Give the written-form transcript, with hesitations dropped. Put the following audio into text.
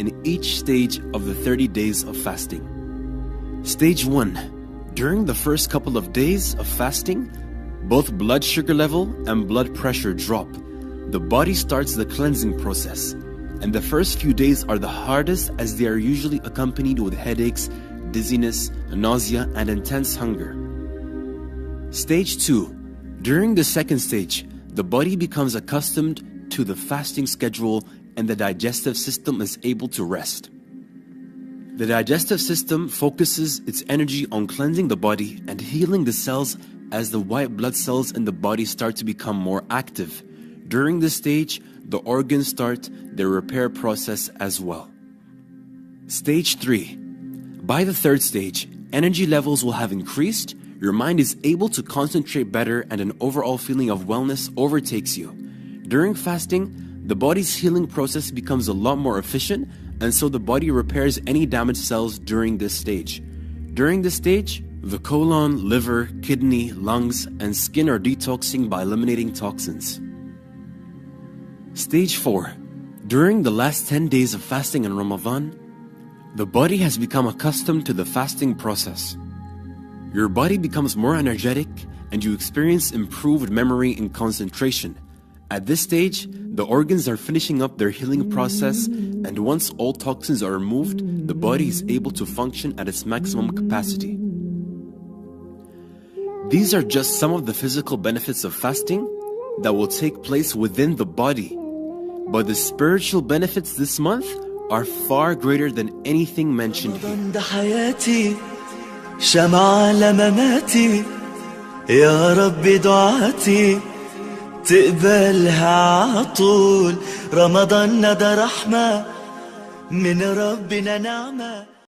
in each stage of the 30 days of fasting. Stage 1. During the first couple of days of fasting, both blood sugar level and blood pressure drop. The body starts the cleansing process, and the first few days are the hardest as they are usually accompanied with headaches, dizziness, nausea, and intense hunger. Stage 2. During the second stage, the body becomes accustomed to the fasting schedule and the digestive system is able to rest. The digestive system focuses its energy on cleansing the body and healing the cells as the white blood cells in the body start to become more active. During this stage, the organs start their repair process as well. Stage 3. By the third stage, energy levels will have increased, your mind is able to concentrate better, and an overall feeling of wellness overtakes you. During fasting, the body's healing process becomes a lot more efficient, and so the body repairs any damaged cells during this stage. During this stage, the colon, liver, kidney, lungs, and skin are detoxing by eliminating toxins. Stage 4. During the last 10 days of fasting in Ramadan, the body has become accustomed to the fasting process. Your body becomes more energetic and you experience improved memory and concentration. At this stage, the organs are finishing up their healing process, and once all toxins are removed, the body is able to function at its maximum capacity. These are just some of the physical benefits of fasting that will take place within the body, but the spiritual benefits this month are far greater than anything mentioned here. شمعة لمماتي يا رب دعاتي تقبلها عطول رمضان ده رحمة من ربنا نعمة.